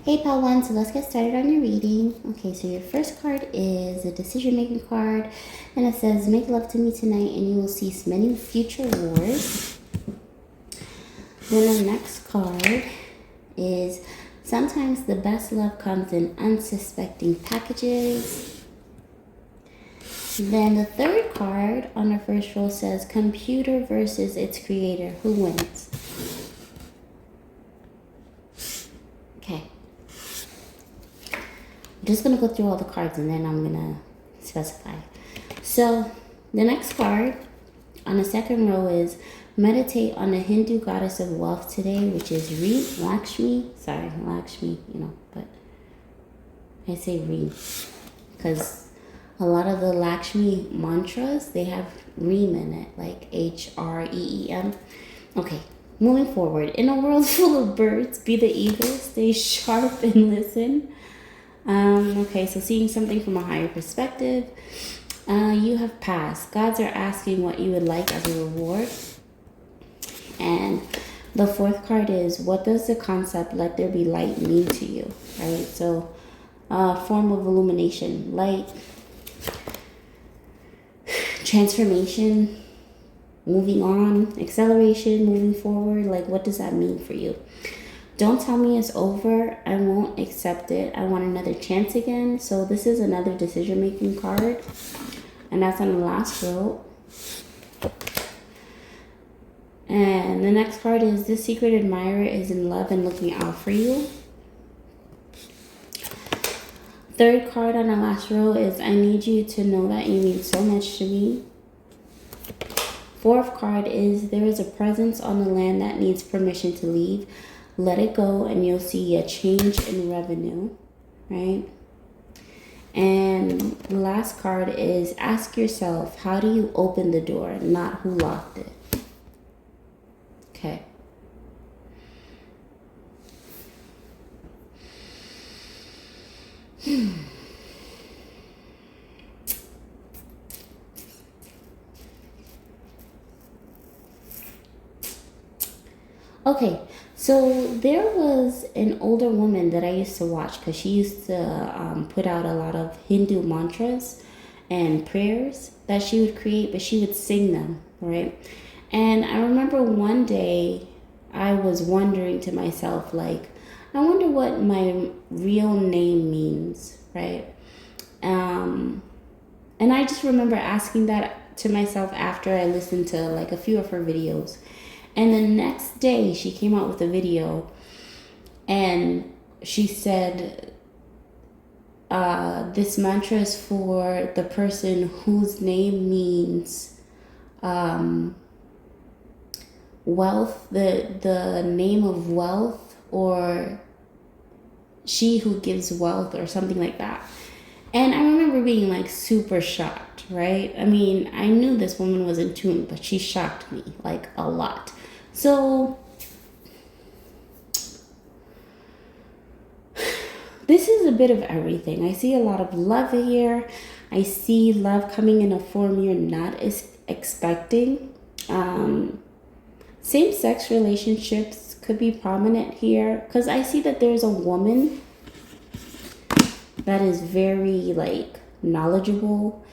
Hey pal one, so let's get started on your reading. Okay, so your first card is a decision making card, and it says, make love to me tonight and you will cease many future wars. Then the next card is, sometimes the best love comes in unsuspecting packages. Then the third card on our first roll says, computer versus its creator, who wins? Okay. I'm just going to go through all the cards and then I'm going to specify. So the next card on the second row is, meditate on the Hindu goddess of wealth today, which is Lakshmi. Sorry, Lakshmi, but I say Reem because a lot of the Lakshmi mantras, they have Reem in it, like H-R-E-E-M. Okay, moving forward. In a world full of birds, be the eagle, stay sharp and listen. Okay, so seeing something from a higher perspective. You have passed. Gods are asking what you would like as a reward. And the fourth card is, what does the concept let there be light mean to you? Right? So form of illumination, light, transformation, moving on, acceleration, moving forward. Like, what does that mean for you? Don't tell me it's over. I won't accept it. I want another chance again. So this is another decision-making card. And that's on the last row. And the next card is, this secret admirer is in love and looking out for you. Third card on the last row is, I need you to know that you mean so much to me. Fourth card is, there is a presence on the land that needs permission to leave. Let it go and you'll see a change in revenue, right? And the last card is, ask yourself, how do you open the door, not who locked it? Okay. Okay, so there was an older woman that I used to watch because she used to put out a lot of Hindu mantras and prayers that she would create, but she would sing them, right? And I remember one day I was wondering to myself, like, I wonder what my real name means, right? And I just remember asking that to myself after I listened to like a few of her videos. And the next day she came out with a video and she said, this mantra is for the person whose name means wealth, the name of wealth, or she who gives wealth, or something like that. And I remember being like super shocked, right? I mean, I knew this woman was in tune, but she shocked me like a lot. So this is a bit of everything. I see a lot of love here. I see love coming in a form you're not expecting. Same-sex relationships could be prominent here because I see that there's a woman that is very like knowledgeable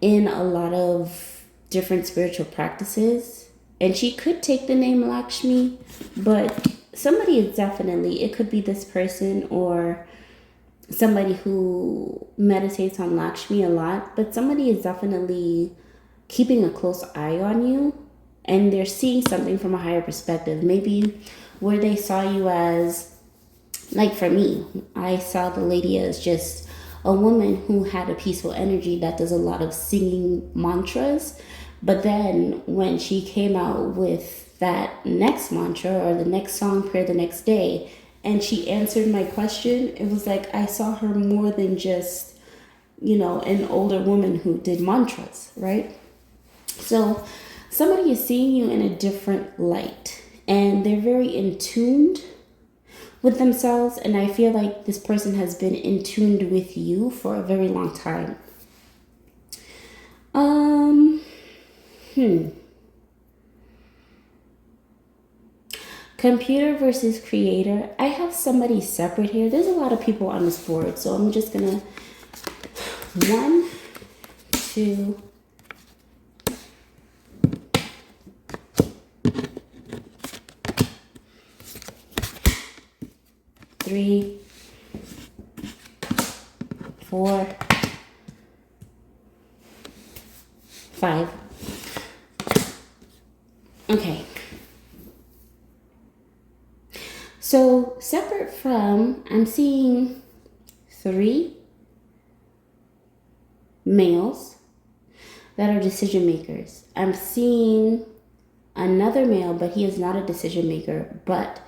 in a lot of different spiritual practices, and she could take the name Lakshmi, but somebody is definitely, it could be this person or somebody who meditates on Lakshmi a lot, but somebody is definitely keeping a close eye on you, and they're seeing something from a higher perspective. Maybe where they saw you as, like for me, I saw the lady as just a woman who had a peaceful energy that does a lot of singing mantras. But then when she came out with that next mantra or the next song prayer the next day, and she answered my question, it was like I saw her more than just, an older woman who did mantras, right? So somebody is seeing you in a different light, and they're very in tuned with themselves, and I feel like this person has been in tuned with you for a very long time. Computer versus creator. I have somebody separate here. There's a lot of people on this board, so I'm just gonna 1, 2, 3, 4, 5. Okay. So separate from, I'm seeing 3 males that are decision makers. I'm seeing another male, but he is not a decision maker, but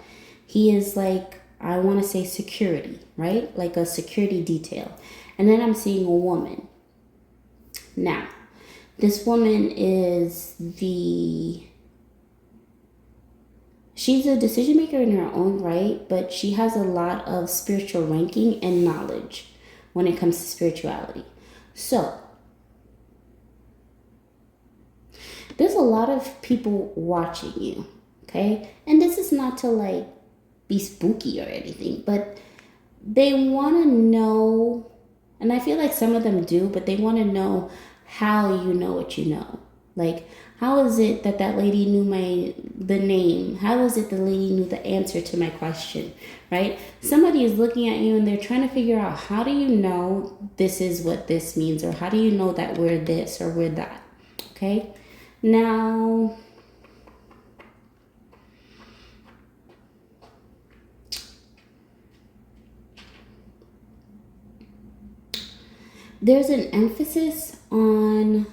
he is like, I want to say security, right? Like a security detail. And then I'm seeing a woman. Now, this woman is she's a decision maker in her own right, but she has a lot of spiritual ranking and knowledge when it comes to spirituality. So, there's a lot of people watching you, okay? And this is not to like be spooky or anything, but they want to know, and I feel like some of them do, but they want to know how you know what you know. Like, how is it that that lady knew the name? How is it the lady knew the answer to my question, right? Somebody is looking at you and they're trying to figure out, how do you know this is what this means? Or how do you know that we're this or we're that, okay? Now, there's an emphasis on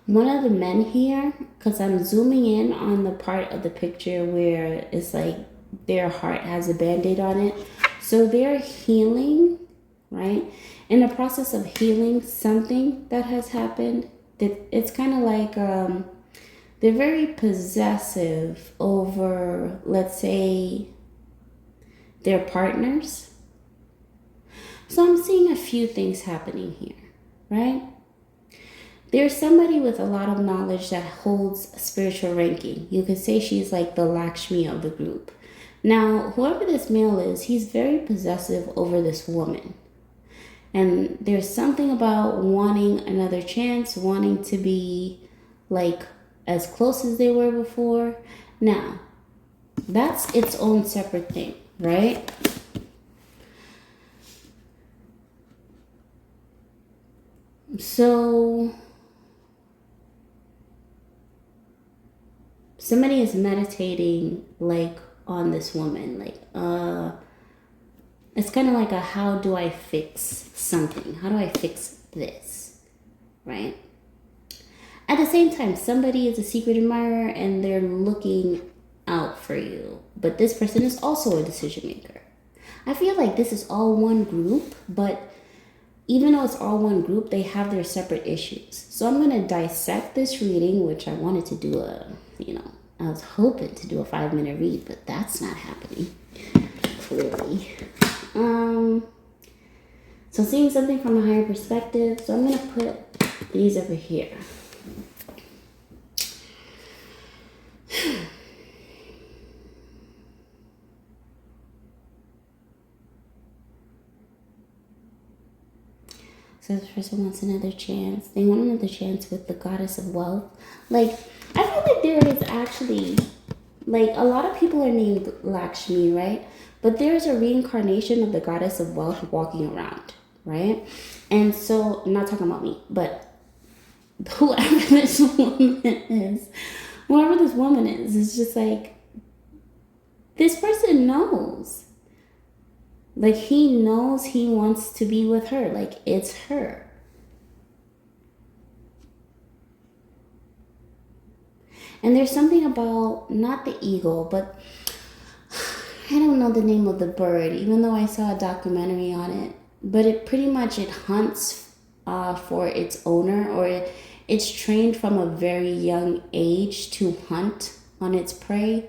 one of the men here, because I'm zooming in on the part of the picture where it's like their heart has a band-aid on it. So they're healing, right? In the process of healing something that has happened, it's kind of like they're very possessive over, let's say, their partners. So I'm seeing a few things happening here, right? There's somebody with a lot of knowledge that holds spiritual ranking. You could say she's like the Lakshmi of the group. Now, whoever this male is, he's very possessive over this woman. And there's something about wanting another chance, wanting to be like as close as they were before. Now, that's its own separate thing, right? So somebody is meditating like on this woman, like it's kind of like a, how do I fix something? How do I fix this? Right? At the same time, somebody is a secret admirer and they're looking out for you. But this person is also a decision maker. I feel like this is all one group, but even though it's all one group, they have their separate issues. So I'm going to dissect this reading, which I wanted to do I was hoping to do a 5-minute read, but that's not happening, clearly. So seeing something from a higher perspective, so I'm going to put these over here. So this person wants another chance. They want another chance with the goddess of wealth. Like, I feel like there is actually, like, a lot of people are named Lakshmi, right? But there's a reincarnation of the goddess of wealth walking around, right? And so, I'm not talking about me, but whoever this woman is, it's just like, this person knows. Like, he knows he wants to be with her. Like, it's her. And there's something about, not the eagle, but I don't know the name of the bird, even though I saw a documentary on it. But it pretty much, it hunts for its owner, or it's trained from a very young age to hunt on its prey.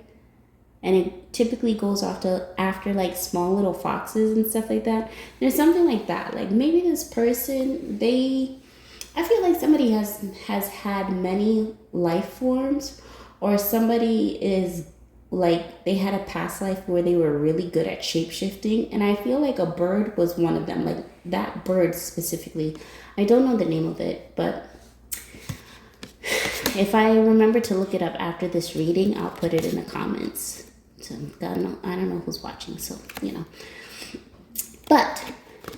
And it typically goes after like small little foxes and stuff like that. There's something like that. Like, maybe this person, I feel like somebody has had many life forms, or somebody is like they had a past life where they were really good at shape shifting, and I feel like a bird was one of them. Like that bird specifically, I don't know the name of it, but if I remember to look it up after this reading, I'll put it in the comments. So I don't know who's watching, so you know. But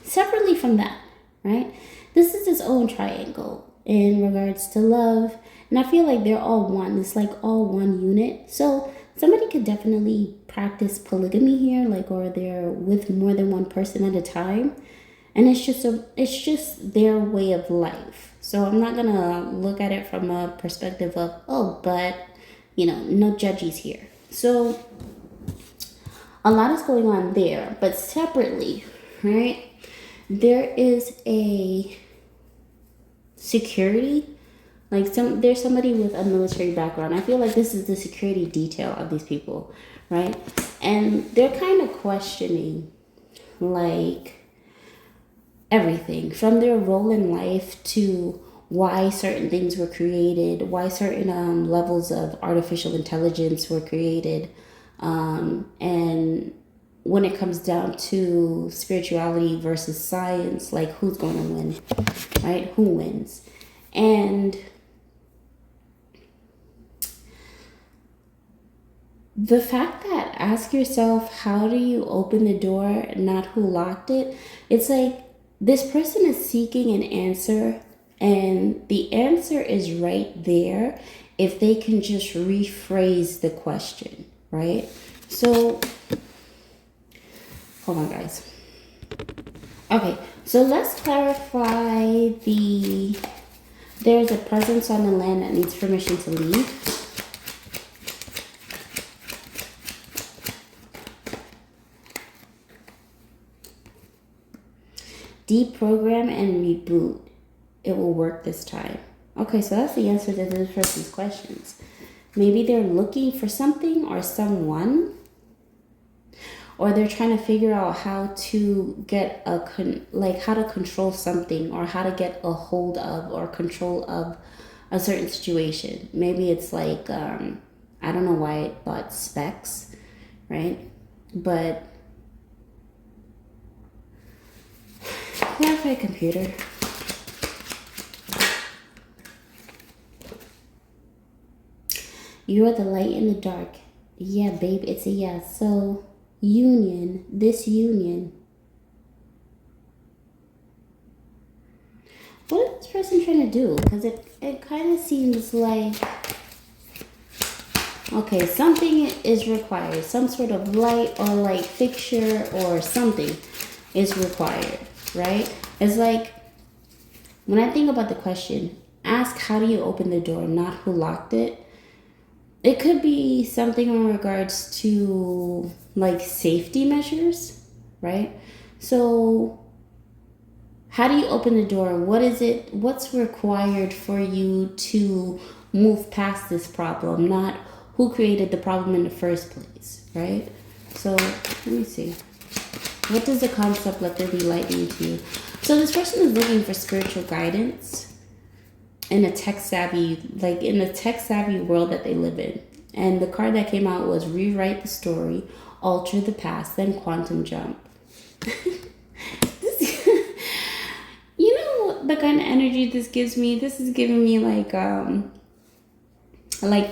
separately from that, right? This is its own triangle in regards to love, and I feel like they're all one. It's like all one unit. So somebody could definitely practice polygamy here, like, or they're with more than one person at a time, and it's just their way of life. So I'm not gonna look at it from a perspective of, oh, but you know, no judges here. So a lot is going on there, but separately, right? There is a security, like there's somebody with a military background. I feel like this is the security detail of these people, right? And they're kind of questioning, like, everything from their role in life to why certain things were created, why certain levels of artificial intelligence were created, and when it comes down to spirituality versus science, like who's going to win, right? Who wins? And the fact that ask yourself, how do you open the door, not who locked it? It's like this person is seeking an answer, and the answer is right there if they can just rephrase the question, right? So, hold on, guys. Okay, so let's clarify there's a presence on the land that needs permission to leave. Deprogram and reboot. It will work this time. Okay, so that's the answer to this person's questions. Maybe they're looking for something or someone, or they're trying to figure out how to get how to control something, or how to get a hold of or control of a certain situation. Maybe it's like, I don't know why it thought specs, right? But clarify computer. You are the light in the dark. Yeah, babe, it's a yes. So, union, this union. What is this person trying to do? Because it kind of seems like, okay, something is required. Some sort of light or light fixture or something is required, right? It's like, when I think about the question, ask how do you open the door, not who locked it. It could be something in regards to like safety measures, right? So how do you open the door? What's required for you to move past this problem, not who created the problem in the first place, right? So let me see. What does the concept let there be light mean to you? So this person is looking for spiritual guidance in a tech savvy world that they live in. And the card that came out was rewrite the story, alter the past, then quantum jump. You know the kind of energy this gives me? This is giving me like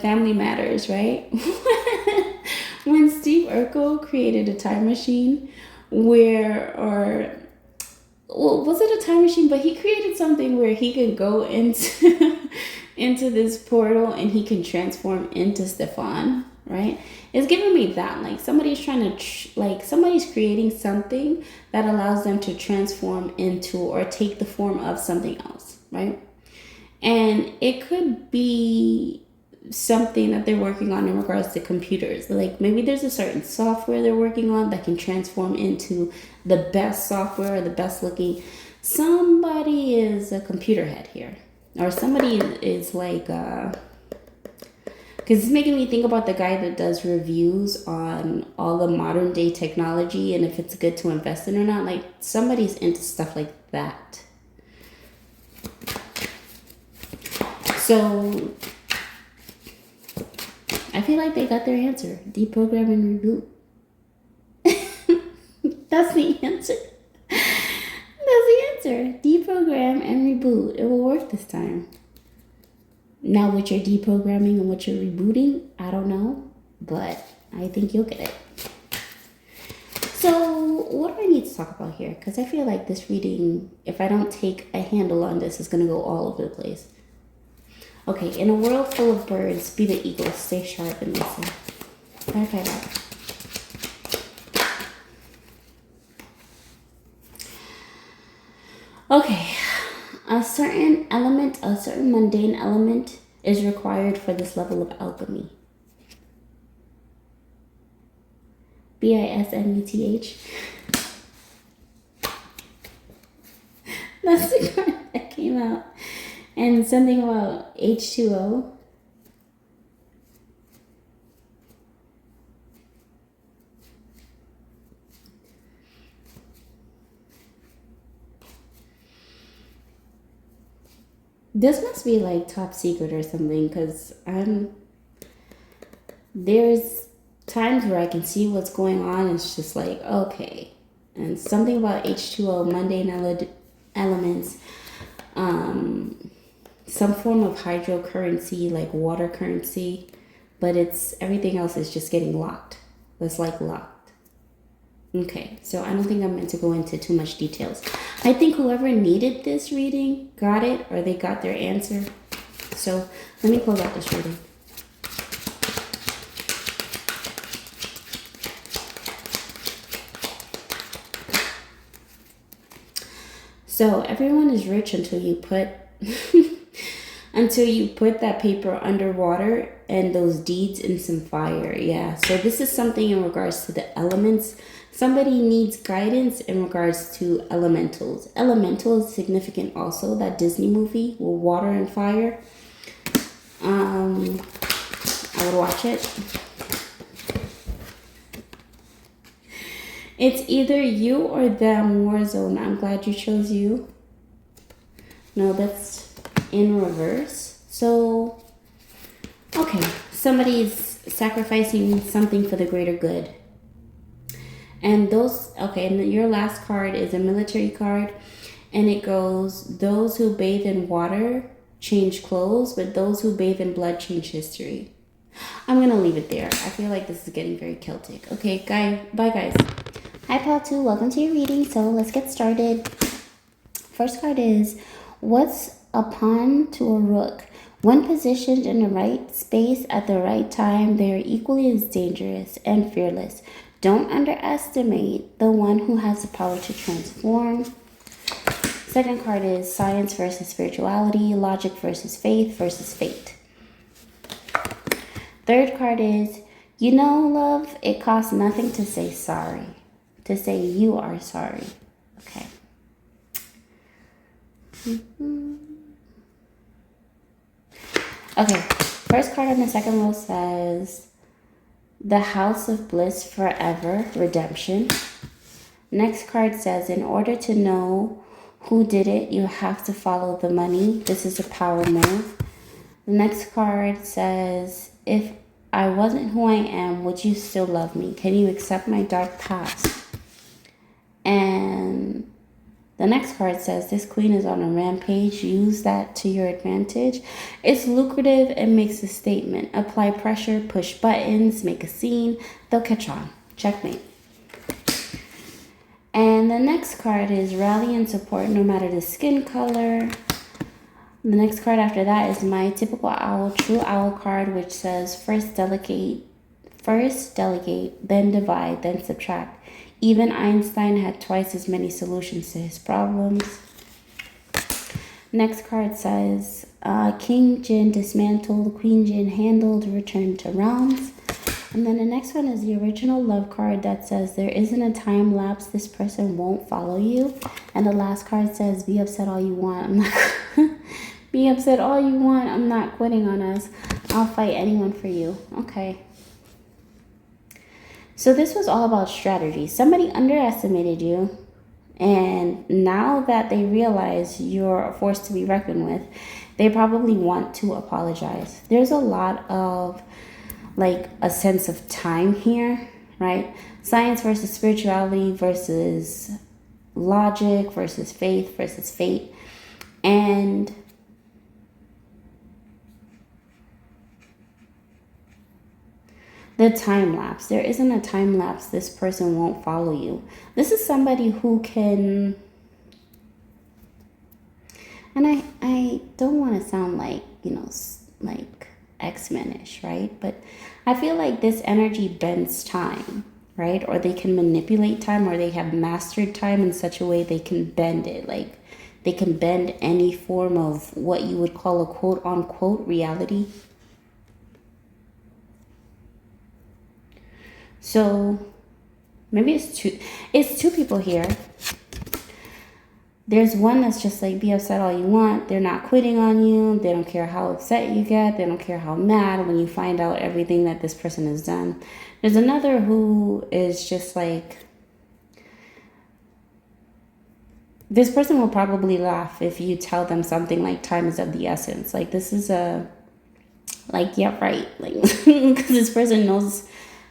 Family Matters, right? When Steve Urkel created a time machine was it a time machine? But he created something where he could go into into this portal and he can transform into Stefan, right? It's giving me that, like somebody's trying to somebody's creating something that allows them to transform into or take the form of something else, right? And it could be something that they're working on in regards to computers. Like maybe there's a certain software they're working on that can transform into the best software or the best looking. Somebody is a computer head here, or somebody is like because it's making me think about the guy that does reviews on all the modern day technology and if it's good to invest in or not. Like somebody's into stuff like that. So I feel like they got their answer. Deprogram and reboot. That's the answer. That's the answer. Deprogram and reboot. It will work this time. Now, what you're deprogramming and what you're rebooting, I don't know, but I think you'll get it. So, what do I need to talk about here? Because I feel like this reading, if I don't take a handle on this, is going to go all over the place. Okay, in a world full of birds, be the eagle, stay sharp and listen. Bye, bye, bye. Okay, a certain element, a certain mundane element is required for this level of alchemy. Bismuth. That's the card that came out. And something about H2O. This must be like top secret or something, because there's times where I can see what's going on. It's just like, okay. And something about H2O, mundane elements, some form of hydrocurrency, like water currency, but it's everything else is just getting locked. It's like locked. Okay, so I don't think I'm meant to go into too much details. I think whoever needed this reading got it, or they got their answer. So let me close out this reading. So everyone is rich until you put until you put that paper underwater and those deeds in some fire. Yeah. So this is something in regards to the elements. Somebody needs guidance in regards to elementals. Elemental is significant also. That Disney movie with water and fire. I would watch it. It's either you or them, Warzone. I'm glad you chose you. No, that's in reverse. So, okay. Somebody's sacrificing something for the greater good. And those, okay, and your last card is a military card. And it goes, those who bathe in water change clothes, but those who bathe in blood change history. I'm going to leave it there. I feel like this is getting very Celtic. Okay, bye guys. Hi, Pal 2. Welcome to your reading. So let's get started. First card is, what's a pawn to a rook? When positioned in the right space at the right time, they are equally as dangerous and fearless. Don't underestimate the one who has the power to transform. Second card is science versus spirituality, logic versus faith versus fate. Third card is, you know, love, it costs nothing to say sorry. To say you are sorry. Okay. Okay. First card on the second row says, the House of Bliss Forever, Redemption. Next card says, in order to know who did it, you have to follow the money. This is a power move. The next card says, if I wasn't who I am, would you still love me? Can you accept my dark past? And the next card says, this queen is on a rampage. Use that to your advantage. It's lucrative and makes a statement. Apply pressure, push buttons, make a scene. They'll catch on. Checkmate. And the next card is rally and support no matter the skin color. The next card after that is my typical owl, true owl card, which says first delegate, then divide, then subtract. Even Einstein had twice as many solutions to his problems. Next card says, King Jin dismantled, Queen Jin handled, returned to realms. And then the next one is the original love card that says, there isn't a time lapse, this person won't follow you. And the last card says, be upset all you want. I'm not be upset all you want. I'm not quitting on us. I'll fight anyone for you. Okay. So this was all about strategy. Somebody underestimated you, and now that they realize you're a force to be reckoned with, they probably want to apologize. There's a lot of like a sense of time here, right? Science versus spirituality versus logic versus faith versus fate. And the time lapse. There isn't a time lapse. This person won't follow you. This is somebody who can, and I don't want to sound like, like X-Men-ish, right? But I feel like this energy bends time, right? Or they can manipulate time, or they have mastered time in such a way they can bend it. Like they can bend any form of what you would call a quote unquote reality. So maybe it's two people here. There's one that's just like, be upset all you want. They're not quitting on you. They don't care how upset you get. They don't care how mad when you find out everything that this person has done. There's another who is just like, this person will probably laugh if you tell them something like time is of the essence. Like this is yeah, right. Like, because this person knows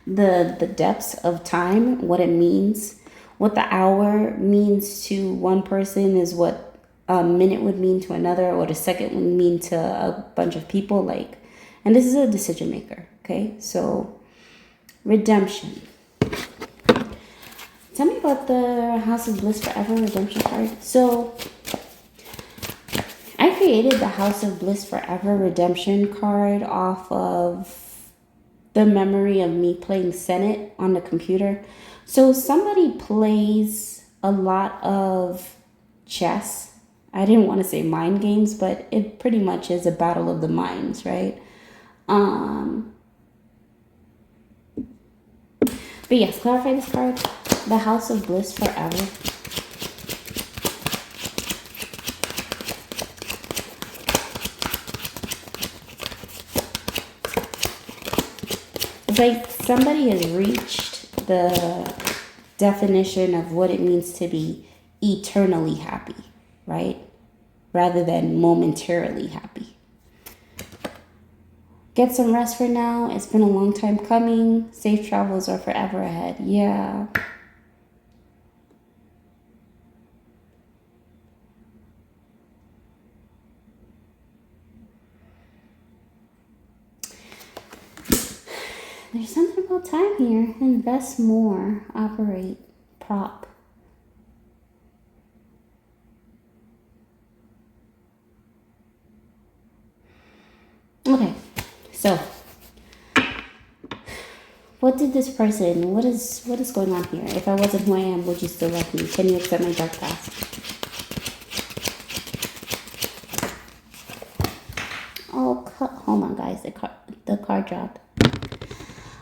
the depths of time, what it means. What the hour means to one person is what a minute would mean to another, or what a second would mean to a bunch of people. Like, and this is a decision maker. Okay, so redemption. Tell me about the House of Bliss Forever redemption card. So I created the House of Bliss Forever redemption card off of the memory of me playing Senate on the computer. So somebody plays a lot of chess. I didn't want to say mind games, but it pretty much is a battle of the minds, right? But yes, clarify this card. The House of Bliss Forever. It's like somebody has reached the definition of what it means to be eternally happy, right? Rather than momentarily happy. Get some rest for now. It's been a long time coming. Safe travels are forever ahead. Yeah. There's something about time here. Invest more. Operate. Prop. Okay. So, what did this person, what is going on here? If I wasn't who I am, would you still love me? Can you accept my dark past? Oh, hold on, guys. The card dropped.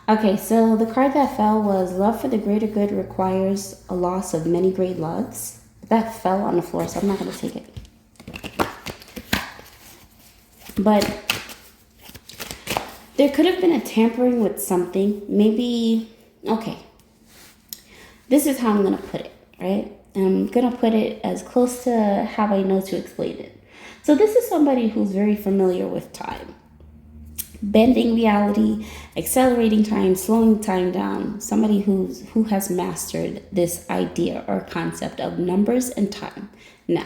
Okay, so the card that fell was love for the greater good requires a loss of many great loves. That fell on the floor, so I'm not going to take it. But there could have been a tampering with something. Maybe, okay. This is how I'm going to put it, right? I'm going to put it as close to how I know to explain it. So this is somebody who's very familiar with time. Bending reality, accelerating time, slowing time down. Somebody who has mastered this idea or concept of numbers and time. Now,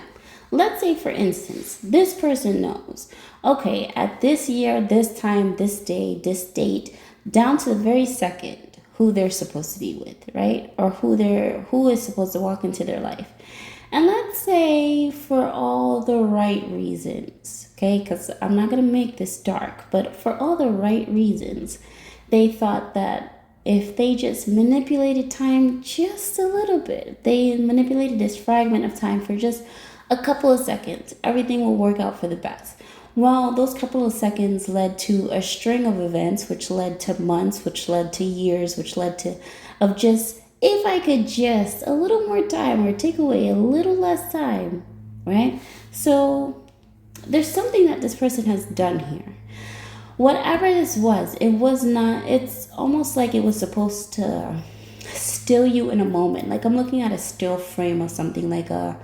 let's say, for instance, this person knows, okay, at this year, this time, this day, this date, down to the very second, who they're supposed to be with, right? Or who is supposed to walk into their life. And let's say for all the right reasons, okay, because I'm not going to make this dark, but for all the right reasons, they thought that if they just manipulated time just a little bit, they manipulated this fragment of time for just a couple of seconds, everything will work out for the best. Well, those couple of seconds led to a string of events, which led to months, which led to years, which led to of just, if I could just a little more time or take away a little less time, right? So there's something that this person has done here. Whatever this was, it was not, it's almost like it was supposed to still you in a moment. Like I'm looking at a still frame of something, like a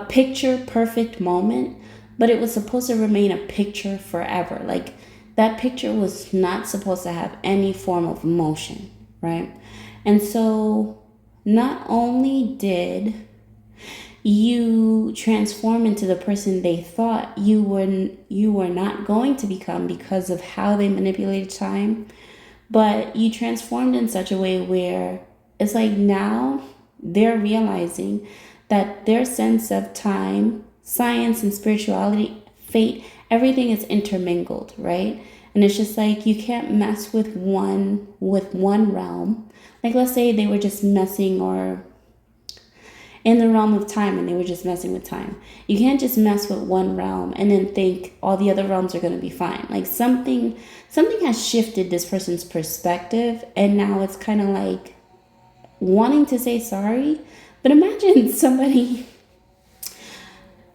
picture perfect moment, but it was supposed to remain a picture forever. Like that picture was not supposed to have any form of emotion, right? And so not only did you transform into the person they thought you were not going to become because of how they manipulated time, but you transformed in such a way where it's like now they're realizing that their sense of time, science and spirituality, fate, everything is intermingled, right? And it's just like you can't mess with one realm. Like let's say they were just messing or in the realm of time and they were just messing with time. You can't just mess with one realm and then think all the other realms are going to be fine. Like something has shifted this person's perspective, and now it's kind of like wanting to say sorry. But imagine somebody,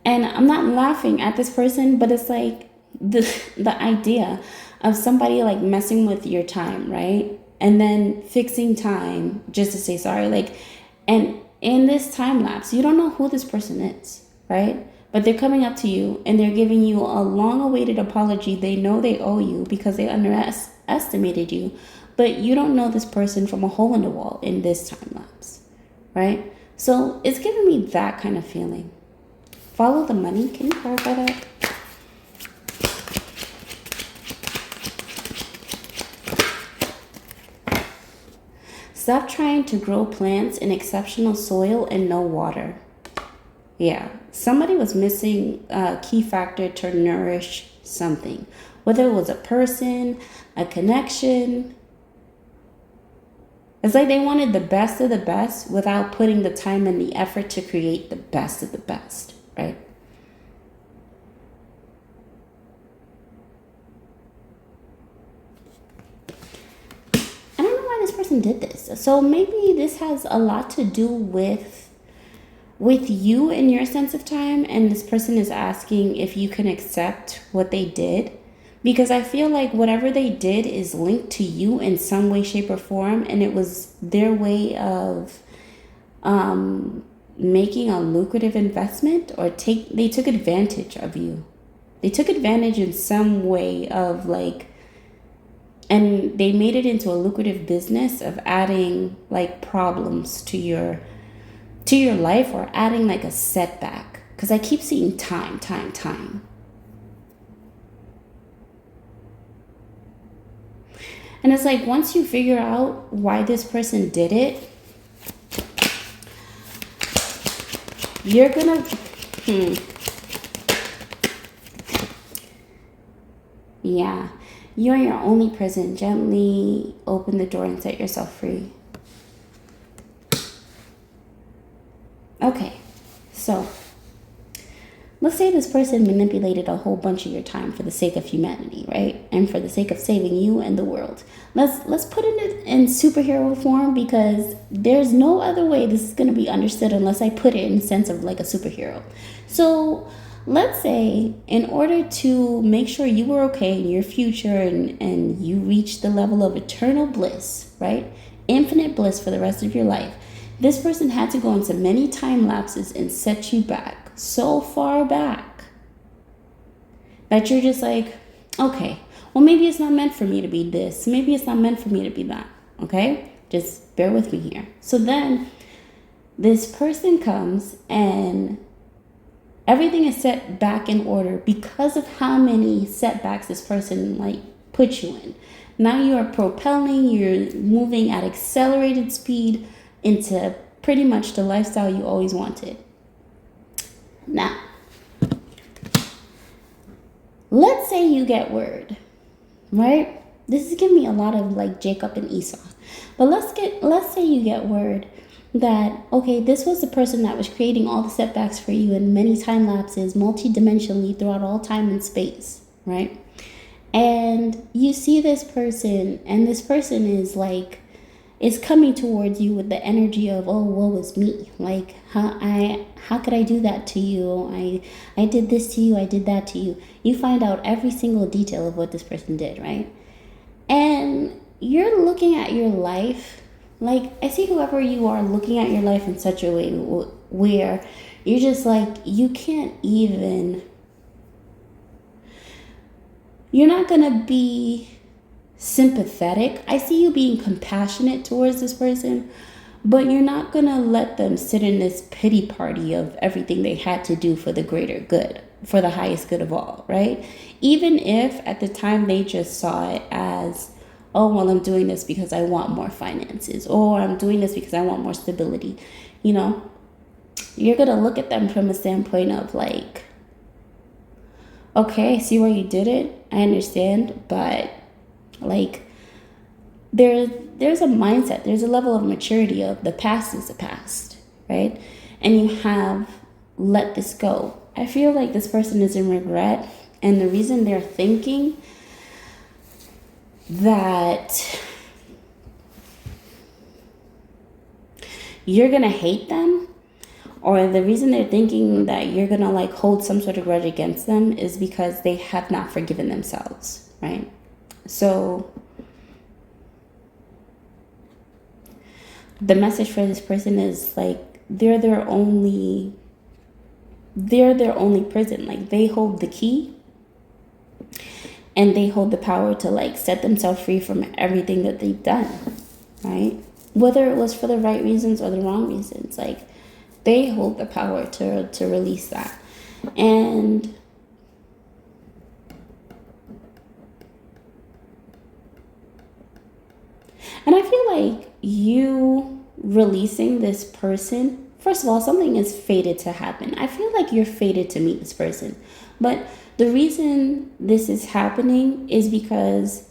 and I'm not laughing at this person, but it's like the idea of somebody like messing with your time, right? And then fixing time just to say sorry. Like, and in this time lapse, you don't know who this person is, right? But they're coming up to you and they're giving you a long awaited apology they know they owe you because they underestimated you. But you don't know this person from a hole in the wall in this time lapse, right? So it's giving me that kind of feeling. Follow the money. Can you clarify that? Stop trying to grow plants in exceptional soil and no water. Yeah, somebody was missing a key factor to nourish something. Whether it was a person, a connection. It's like they wanted the best of the best without putting the time and the effort to create the best of the best, right? This person did this. So maybe this has a lot to do with you and your sense of time, and this person is asking if you can accept what they did, because I feel like whatever they did is linked to you in some way, shape, or form, and it was their way of making a lucrative investment, or they took advantage of you. They took advantage in some way of like, and they made it into a lucrative business of adding like problems to your life, or adding like a setback. Because I keep seeing time. And it's like once you figure out why this person did it, you're gonna yeah. You're your only prison. Gently open the door and set yourself free. Okay, so let's say this person manipulated a whole bunch of your time for the sake of humanity, right? And for the sake of saving you and the world. Let's put it in superhero form, because there's no other way this is going to be understood unless I put it in the sense of like a superhero. So let's say in order to make sure you were okay in your future and you reach the level of eternal bliss, right? Infinite bliss for the rest of your life, this person had to go into many time lapses and set you back so far back that you're just like, okay, well, maybe it's not meant for me to be this. Maybe it's not meant for me to be that. Okay? Just bear with me here. So then this person comes and everything is set back in order because of how many setbacks this person like put you in. Now you are propelling, you're moving at accelerated speed into pretty much the lifestyle you always wanted. Now, let's say you get word, right? This is giving me a lot of like Jacob and Esau. But let's say you get word that, okay, this was the person that was creating all the setbacks for you in many time lapses, multidimensionally throughout all time and space, right? And you see this person, and this person is coming towards you with the energy of, oh, woe is me. Like, how could I do that to you? I did this to you, I did that to you. You find out every single detail of what this person did, right? And you're looking at your life, like, I see whoever you are looking at your life in such a way where you're just like, you can't even You're not going to be sympathetic. I see you being compassionate towards this person, but you're not going to let them sit in this pity party of everything they had to do for the greater good, for the highest good of all, right? Even if at the time they just saw it as, oh, well, I'm doing this because I want more finances, or I'm doing this because I want more stability. You know, you're going to look at them from a standpoint of like, okay, I see why you did it. I understand, but like there's a mindset, there's a level of maturity of the past is the past, right? And you have let this go. I feel like this person is in regret, and the reason they're thinking that you're gonna hate them, or the reason they're thinking that you're gonna like hold some sort of grudge against them, is because they have not forgiven themselves, right? So the message for this person is like they're their only prison. Like they hold the key, and they hold the power to like set themselves free from everything that they've done, right? Whether it was for the right reasons or the wrong reasons, like they hold the power to release that. And I feel like you releasing this person, first of all, something is fated to happen. I feel like you're fated to meet this person. But the reason this is happening is because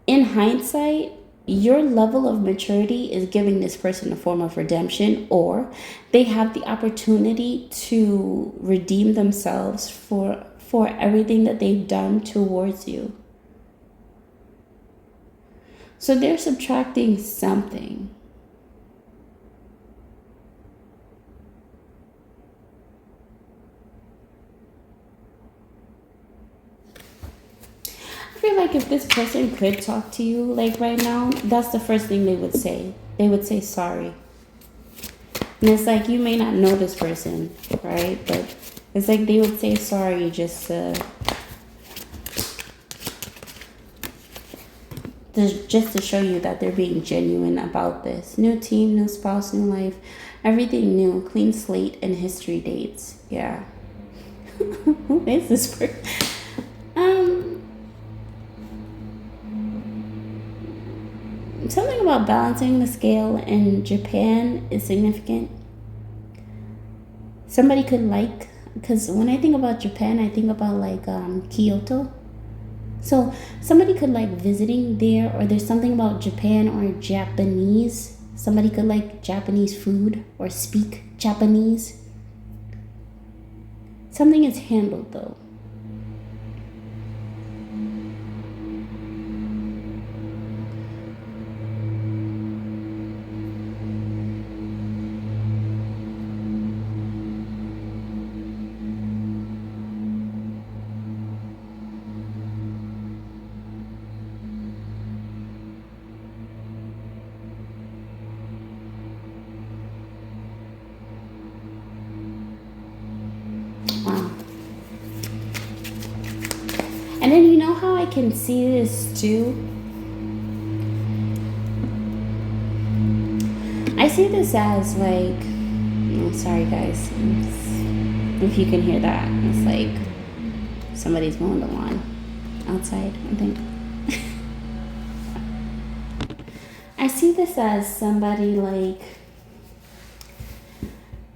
in hindsight, your level of maturity is giving this person a form of redemption, or they have the opportunity to redeem themselves for everything that they've done towards you. So they're subtracting something. I feel like if this person could talk to you like right now, that's the first thing they would say. They would say sorry. And it's like you may not know this person, right? But it's like they would say sorry just to show you that they're being genuine about this. New team, new spouse, new life, everything new, clean slate, and history dates. Yeah. Who is this person? Something about balancing the scale in Japan is significant. Somebody could like, because when I think about Japan, I think about like Kyoto. So somebody could like visiting there, or there's something about Japan or Japanese. Somebody could like Japanese food or speak Japanese. Something is handled though. Wow. And then you know how I can see this too? I see this as like, oh, sorry guys, if you can hear that, it's like somebody's mowing the lawn outside, I think. I see this as somebody like,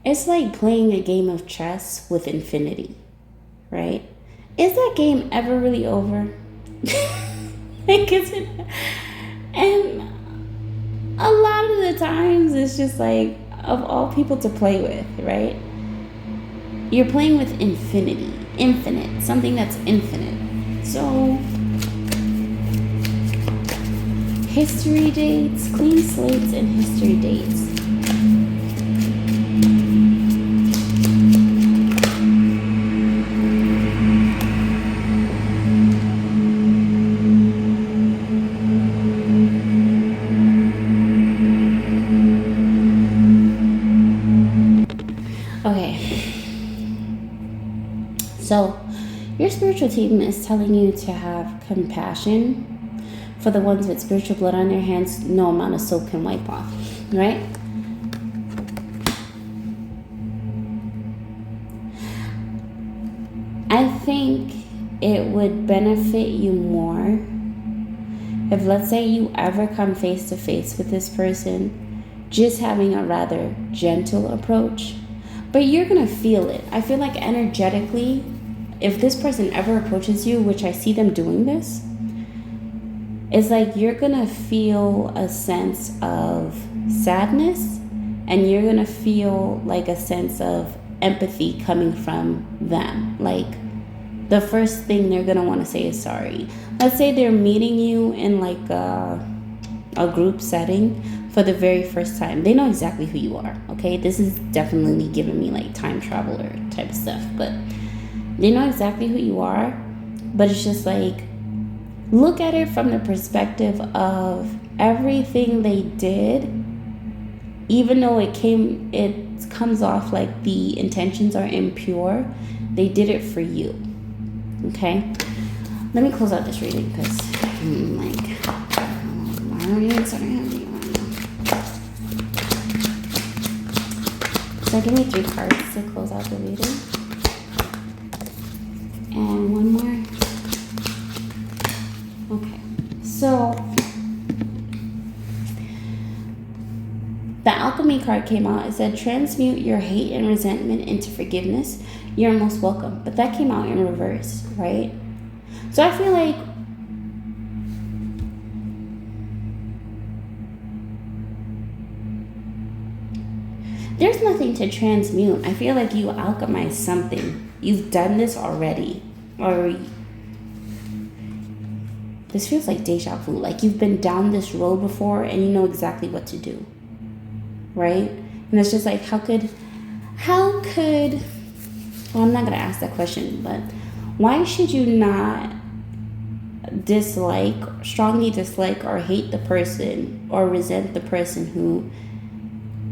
it's like playing a game of chess with infinity, right? Is that game ever really over? Like, is it? And a lot of the times it's just like, of all people to play with, right? You're playing with infinity, infinite, something that's infinite. So, history dates, clean slates, and history dates. Okay. So, Your spiritual team is telling you to have compassion for the ones with spiritual blood on their hands. No amount of soap can wipe off, right? I think it would benefit you more if, let's say, you ever come face to face with this person, just having a rather gentle approach. But you're going to feel it. I feel like energetically, if this person ever approaches you, which I see them doing this, it's like you're going to feel a sense of sadness, and you're going to feel like a sense of empathy coming from them. Like, the first thing they're going to want to say is sorry. Let's say they're meeting you in like a group setting for the very first time. They know exactly who you are, okay? This is definitely giving me like time traveler type of stuff, but they know exactly who you are. But it's just like, look at it from the perspective of everything they did, even though it comes off like the intentions are impure, they did it for you, okay? Let me close out this reading because I'm like, my readings are heavy right now. So give me 3 cards to close out the reading. And one more. Okay, so the alchemy card came out. It said, transmute your hate and resentment into forgiveness. You're most welcome. But that came out in reverse, right? So I feel like there's nothing to transmute. I feel like you alchemize something. You've done this already. Or this feels like deja vu. Like you've been down this road before and you know exactly what to do. Right? And it's just like, how could, well, I'm not going to ask that question, but why should you not strongly dislike or hate the person or resent the person who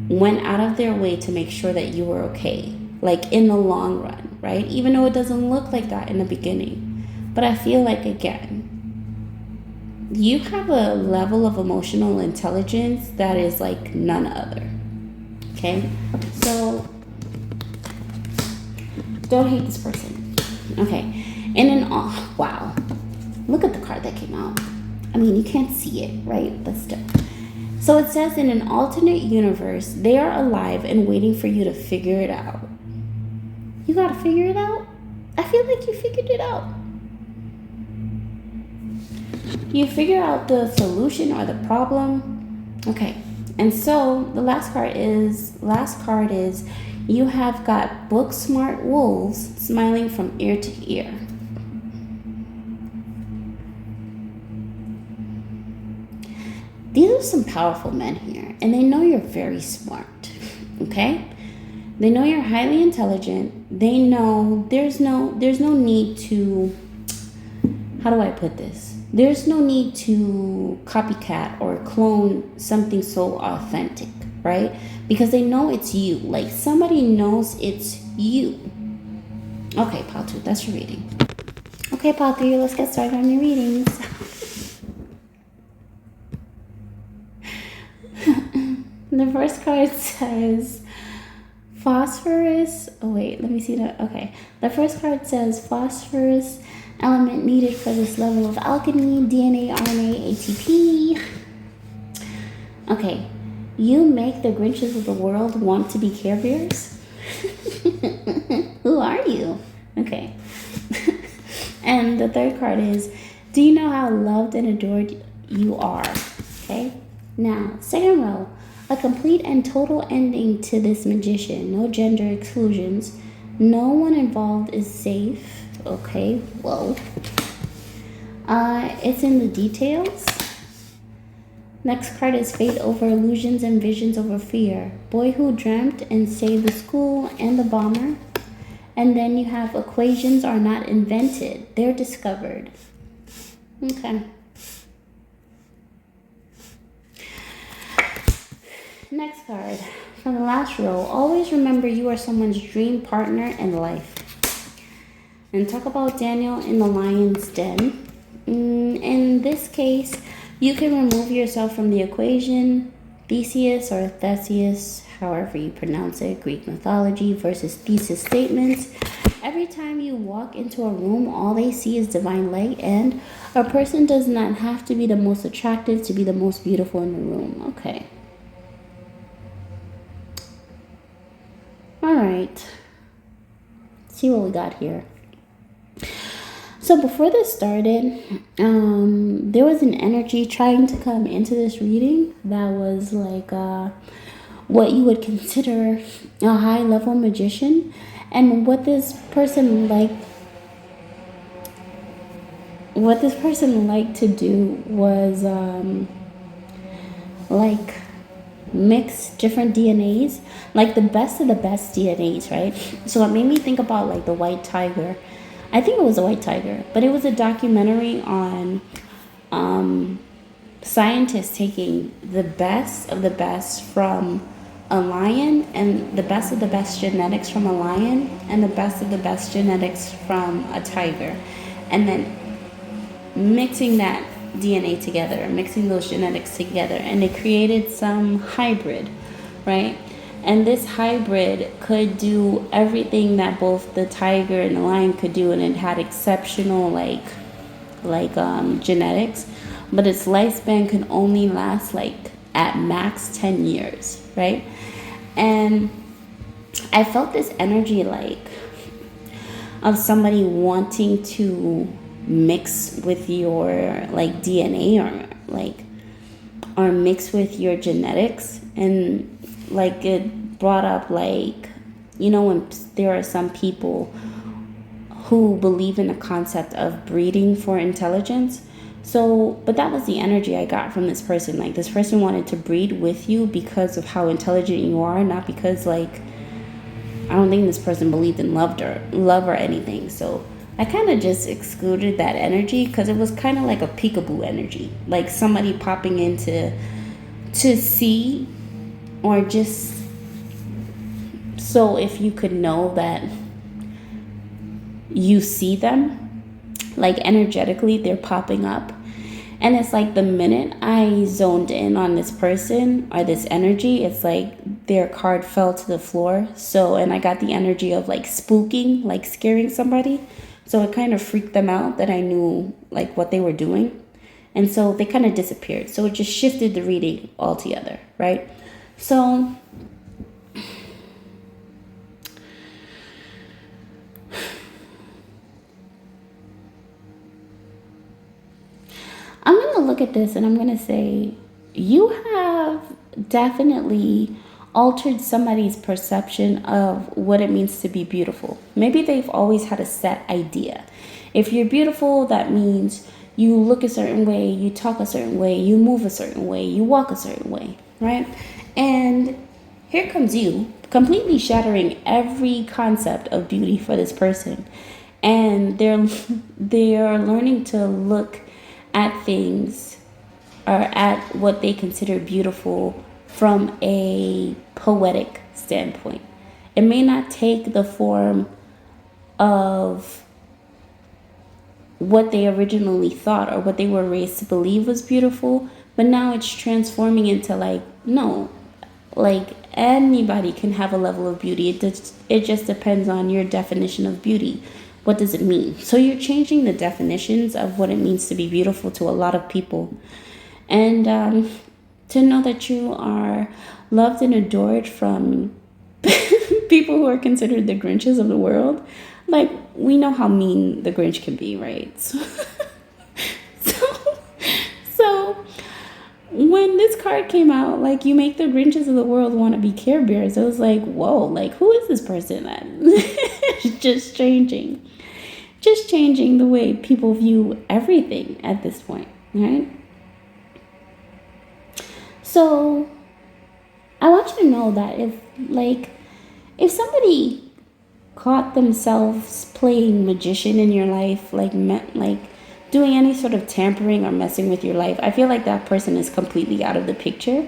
went out of their way to make sure that you were okay, like in the long run, right? Even though it doesn't look like that in the beginning. But I feel like, again, you have a level of emotional intelligence that is like none other, okay? So don't hate this person, okay? And then, oh, wow, look at the card that came out. I mean, you can't see it, right? But still. So it says, in an alternate universe, they are alive and waiting for you to figure it out. You gotta figure it out? I feel like you figured it out. You figure out the solution or the problem. Okay. And so the last card is you have got book smart wolves smiling from ear to ear. These are some powerful men here, and they know you're very smart, okay? They know you're highly intelligent. They know there's no need to, how do I put this? There's no need to copycat or clone something so authentic, right? Because they know it's you. Like, somebody knows it's you. Okay, Pile 2, that's your reading. Okay, Pile 3, let's get started on your readings. The first card says phosphorus. Oh, wait, let me see that. Okay. The first card says phosphorus element needed for this level of alchemy, DNA, RNA, ATP. Okay. You make the Grinches of the world want to be carebears? Who are you? Okay. And the third card is, do you know how loved and adored you are? Okay. Now, second row. A complete and total ending to this magician. No gender exclusions. No one involved is safe. Okay, whoa. It's in the details. Next card is fate over illusions and visions over fear. Boy who dreamt and saved the school and the bomber. And then you have equations are not invented. They're discovered. Okay. Next card, from the last row, always remember you are someone's dream partner in life. and talk about Daniel in the lion's den. In this case, you can remove yourself from the equation. Theseus or Theseus, however you pronounce it, Greek mythology versus thesis statements. Every time you walk into a room, all they see is divine light, and a person does not have to be the most attractive to be the most beautiful in the room. Okay. All right. See what we got here. So before this started, there was an energy trying to come into this reading that was like what you would consider a high level magician, and what this person liked to do was like mix different DNAs, like the best of the best DNAs, right? So it made me think about like the white tiger. I think it was a white tiger, but it was a documentary on scientists taking the best of the best from a lion, and the best of the best genetics from a lion, and the best of the best genetics from a tiger, and then mixing that DNA together, mixing those genetics together, and it created some hybrid, right? And this hybrid could do everything that both the tiger and the lion could do, and it had exceptional genetics, but its lifespan could only last like at max 10 years, right? And I felt this energy like of somebody wanting to mix with your like DNA, or mix with your genetics. And like it brought up like, you know, when there are some people who believe in the concept of breeding for intelligence. So, but that was the energy I got from this person. Like this person wanted to breed with you because of how intelligent you are, not because like, I don't think this person believed in love or anything. So I kind of just excluded that energy because it was kind of like a peekaboo energy, like somebody popping in to see, or just so if you could know that you see them, like energetically they're popping up. And it's like the minute I zoned in on this person or this energy, it's like their card fell to the floor. So, and I got the energy of like spooking, like scaring somebody. So it kind of freaked them out that I knew like what they were doing. And so they kind of disappeared. So it just shifted the reading altogether, right? So I'm going to look at this and I'm going to say, you have definitely altered somebody's perception of what it means to be beautiful. Maybe they've always had a set idea. If you're beautiful, that means you look a certain way, you talk a certain way, you move a certain way, you walk a certain way, right? And here comes you, completely shattering every concept of beauty for this person. And they're learning to look at things, or at what they consider beautiful, from a poetic standpoint. It may not take the form of what they originally thought or what they were raised to believe was beautiful, but now it's transforming into like, no, like anybody can have a level of beauty. It just depends on your definition of beauty. What does it mean? So you're changing the definitions of what it means to be beautiful to a lot of people. And to know that you are loved and adored from people who are considered the Grinches of the world. Like, we know how mean the Grinch can be, right? So when this card came out, like, you make the Grinches of the world want to be Care Bears. I was like, whoa, like, who is this person? Just changing the way people view everything at this point, right? So I want you to know that if somebody caught themselves playing magician in your life, like doing any sort of tampering or messing with your life, I feel like that person is completely out of the picture.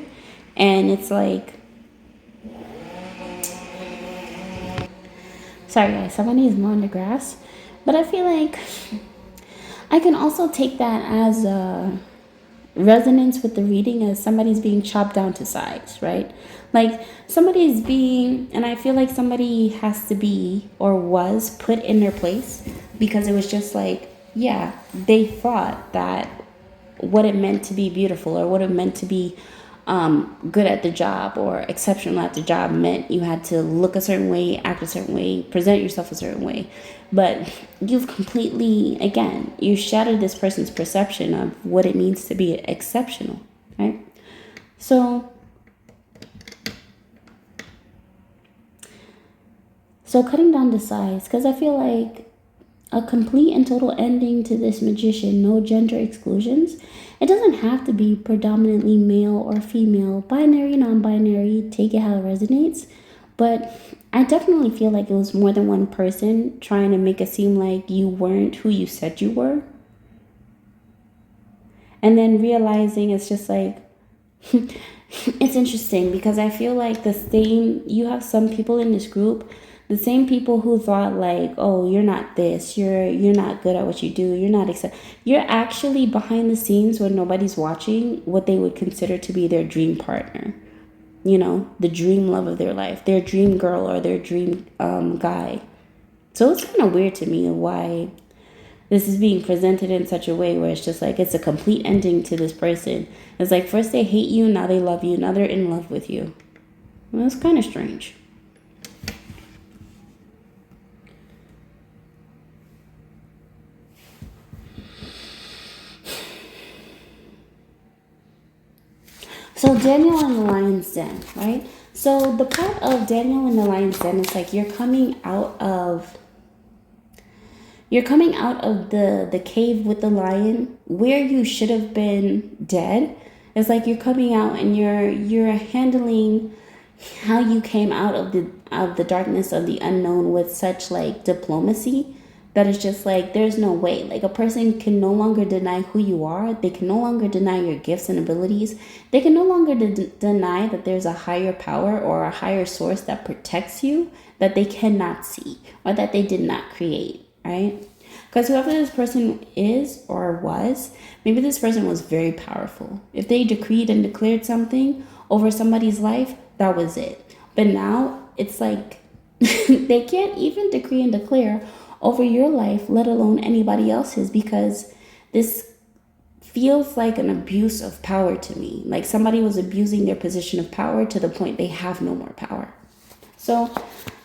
And it's like, sorry guys, somebody is mowing the grass. But I feel like I can also take that as a resonance with the reading as somebody's being chopped down to size, right? Like somebody's being, and I feel like somebody has to be or was put in their place because it was just like, yeah, they thought that what it meant to be beautiful or what it meant to be good at the job or exceptional at the job meant you had to look a certain way, act a certain way, present yourself a certain way. But you've completely, again, you shattered this person's perception of what it means to be exceptional, right? So cutting down the size, because I feel like a complete and total ending to this magician, no gender exclusions. It doesn't have to be predominantly male or female, binary, non-binary, take it how it resonates. But I definitely feel like it was more than one person trying to make it seem like you weren't who you said you were. And then realizing it's just like, it's interesting because I feel like you have some people in this group, the same people who thought like, oh, you're not this, you're not good at what you do, you're actually behind the scenes when nobody's watching what they would consider to be their dream partner, the dream love of their life, their dream girl or their dream guy. So it's kind of weird to me why this is being presented in such a way where it's just like it's a complete ending to this person. It's like first they hate you, now they love you, now they're in love with you. Well, that's kind of strange. So Daniel and the Lion's Den, right? So the part of Daniel and the Lion's Den is like you're coming out of the cave with the lion where you should have been dead. It's like you're coming out and you're handling how you came out of the darkness of the unknown with such like diplomacy that is just like there's no way. Like a person can no longer deny who you are. They can no longer deny your gifts and abilities. They can no longer deny that there's a higher power or a higher source that protects you that they cannot see or that they did not create, right? Because whoever this person is or was, maybe this person was very powerful. If they decreed and declared something over somebody's life, that was it. But now it's like they can't even decree and declare over your life, let alone anybody else's, because this feels like an abuse of power to me. Like somebody was abusing their position of power to the point they have no more power. So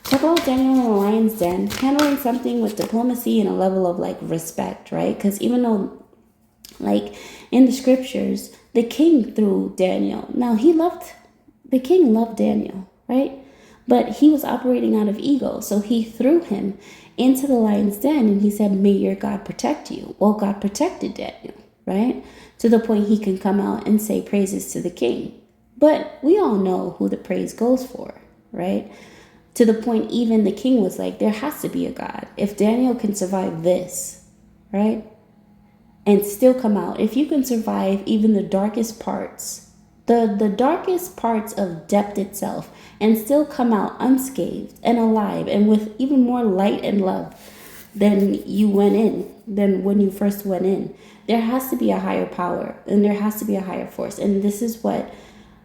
talk about Daniel and the Lion's Den, handling something with diplomacy and a level of like respect, right? Because even though like in the scriptures, the king threw Daniel. Now the king loved Daniel, right? But he was operating out of ego. So he threw him into the lion's den and he said, may your God protect you. Well, God protected Daniel, right? To the point he can come out and say praises to the king. But we all know who the praise goes for, right? To the point even the king was like, there has to be a God. If Daniel can survive this, right? And still come out, if you can survive even the darkest parts, the darkest parts of depth itself, and still come out unscathed and alive and with even more light and love than when you first went in, there has to be a higher power and there has to be a higher force. And this is what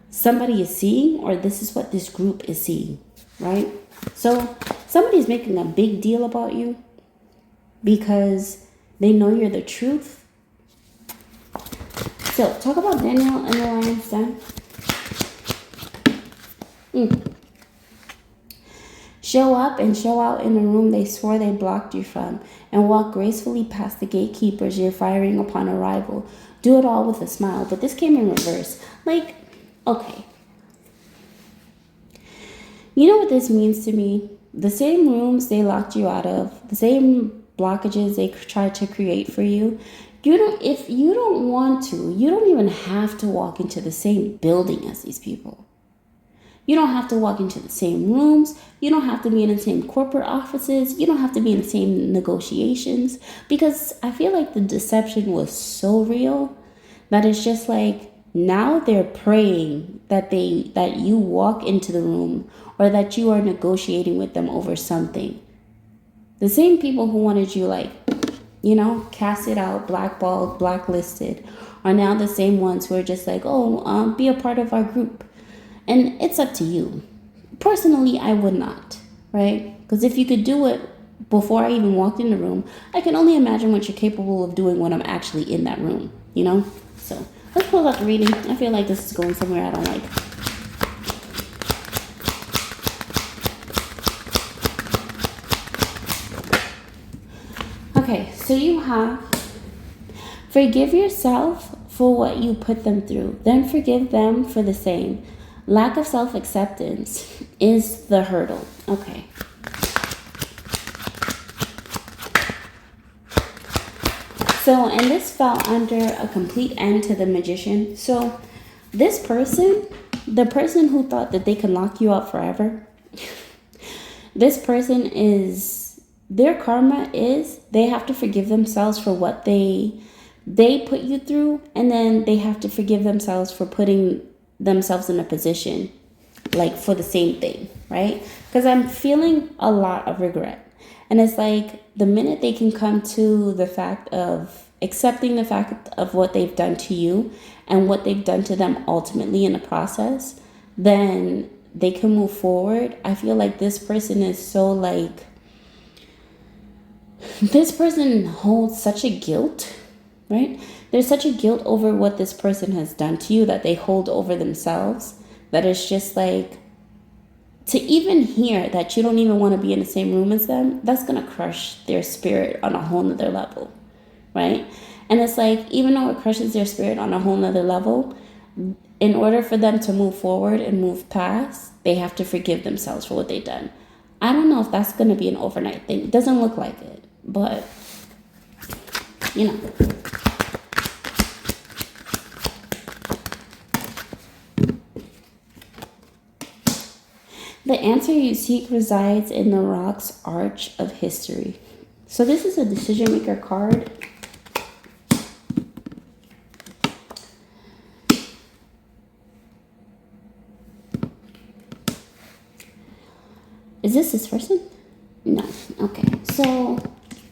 somebody is seeing, or this is what this group is seeing, right? So somebody's making a big deal about you because they know you're the truth. So talk about Daniel and the Lion's Den. Show up and show out in a room they swore they blocked you from, and walk gracefully past the gatekeepers you're firing upon arrival. Do it all with a smile. But this came in reverse. Like, okay. You know what this means to me? The same rooms they locked you out of, the same blockages they tried to create for you. If you don't want to, you don't even have to walk into the same building as these people. You don't have to walk into the same rooms. You don't have to be in the same corporate offices. You don't have to be in the same negotiations, because I feel like the deception was so real that it's just like now they're praying that you walk into the room or that you are negotiating with them over something. The same people who wanted you, like, you know, casted out, blackballed, blacklisted, are now the same ones who are just like, oh, be a part of our group. And it's up to you. Personally, I would not, right? Because if you could do it before I even walked in the room, I can only imagine what you're capable of doing when I'm actually in that room, you know? So let's close out the reading. I feel like this is going somewhere I don't like. Okay, so you have forgive yourself for what you put them through, then forgive them for the same. Lack of self-acceptance is the hurdle. Okay. So, and this fell under a complete end to the Magician. So, this person, the person who thought that they can lock you up forever, this person is, their karma is they have to forgive themselves for what they put you through, and then they have to forgive themselves for putting themselves in a position like for the same thing, right? Because I'm feeling a lot of regret, and it's like the minute they can come to the fact of accepting the fact of what they've done to you and what they've done to them ultimately in the process, then they can move forward. I feel like this person is so like, this person holds such a guilt, right? There's such a guilt over what this person has done to you that they hold over themselves, that it's just like, to even hear that you don't even want to be in the same room as them, that's going to crush their spirit on a whole nother level, right? And it's like, even though it crushes their spirit on a whole nother level, in order for them to move forward and move past, they have to forgive themselves for what they've done. I don't know if that's going to be an overnight thing. It doesn't look like it, but, you know. The answer you seek resides in the rock's arch of history. So this is a decision maker card. Is this person? No. Okay. So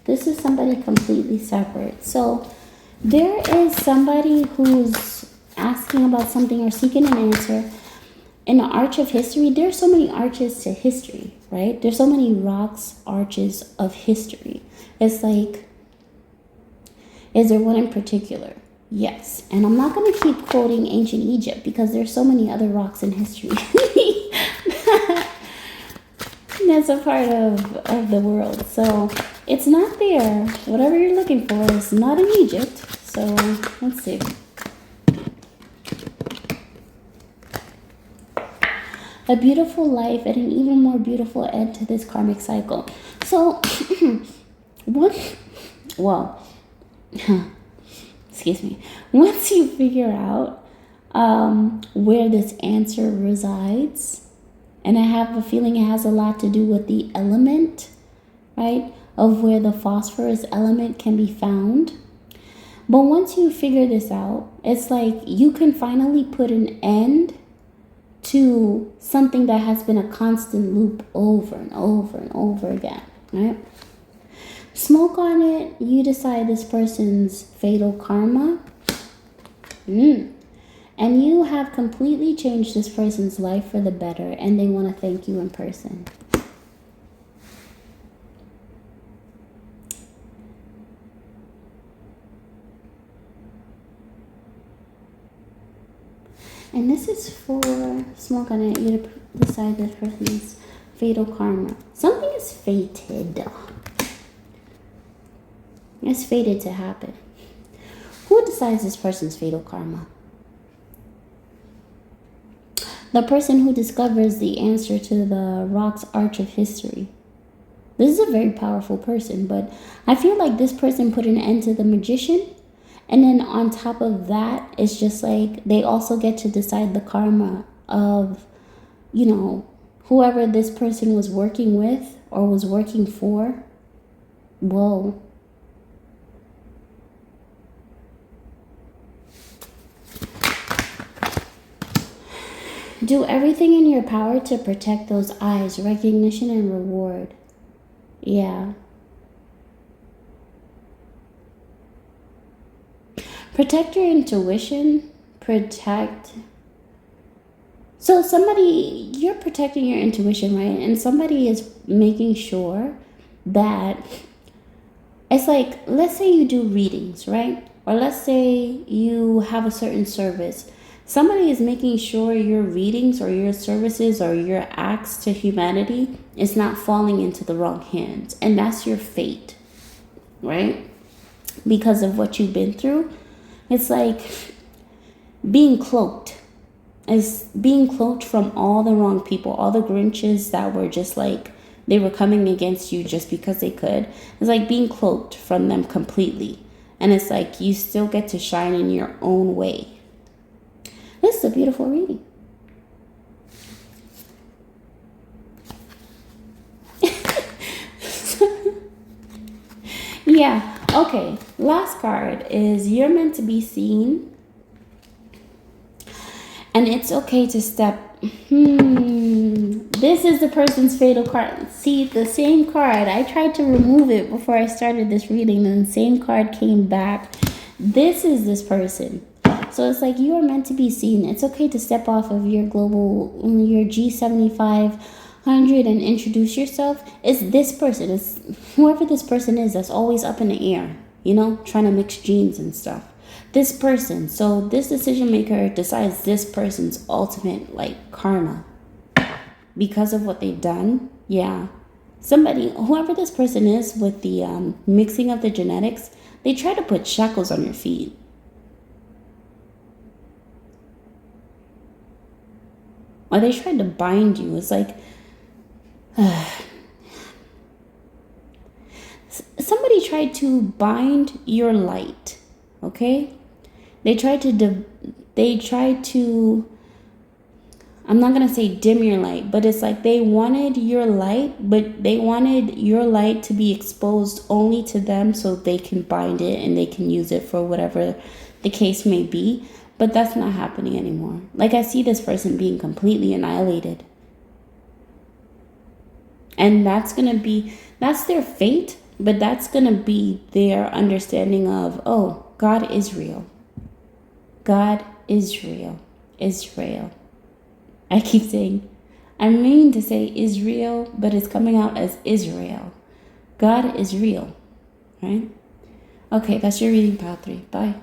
this is somebody completely separate. So there is somebody who's asking about something or seeking an answer. In the arch of history, there's so many arches to history, right? There's so many rocks, arches of history. It's like, is there one in particular? Yes. And I'm not going to keep quoting ancient Egypt because there's so many other rocks in history. That's a part of the world. So it's not there. Whatever you're looking for is not in Egypt. So let's see. A beautiful life and an even more beautiful end to this karmic cycle. So, excuse me. Once you figure out where this answer resides, and I have a feeling it has a lot to do with the element, right, of where the phosphorus element can be found. But once you figure this out, it's like you can finally put an end to something that has been a constant loop over and over and over again, right? Smoke on it, you decide this person's fatal karma. And you have completely changed this person's life for the better, and they want to thank you in person. And this is for smoke on it. You decide this person's fatal karma. Something is fated. It's fated to happen. Who decides this person's fatal karma? The person who discovers the answer to the rock's arch of history. This is a very powerful person, but I feel like this person put an end to the magician. And then on top of that, it's just like they also get to decide the karma of, you know, whoever this person was working with or was working for. Whoa. Do everything in your power to protect those eyes, recognition and reward. Yeah. Protect your intuition. So somebody, you're protecting your intuition, right? And somebody is making sure that it's like, let's say you do readings, right? Or let's say you have a certain service. Somebody is making sure your readings or your services or your acts to humanity is not falling into the wrong hands. And that's your fate, right? Because of what you've been through. It's like being cloaked. Is being cloaked from all the wrong people, all the Grinches that were just like, they were coming against you just because they could. It's like being cloaked from them completely. And it's like you still get to shine in your own way. This is a beautiful reading. Yeah. Okay. Last card is you're meant to be seen. And it's okay to step. This is the person's fatal card. See, the same card. I tried to remove it before I started this reading, and the same card came back. This is this person. So it's like you are meant to be seen. It's okay to step off of your your G7500 and introduce yourself. It's this person. It's whoever this person is that's always up in the air, trying to mix genes and stuff. This person, so this decision maker decides this person's ultimate karma because of what they've done. Yeah, somebody, whoever this person is with the mixing of the genetics, they try to put shackles on your feet. Or they tried to bind you. It's like somebody tried to bind your light. Okay, they tried to I'm not gonna say dim your light, but it's like they wanted your light, but they wanted your light to be exposed only to them so they can bind it and they can use it for whatever the case may be. But that's not happening anymore. Like, I see this person being completely annihilated, and that's their fate. But that's gonna be their understanding of, oh, God is real. God is real. Israel. I keep saying, I mean to say Israel, but it's coming out as Israel. God is real, right? Okay, that's your reading, pile 3. Bye.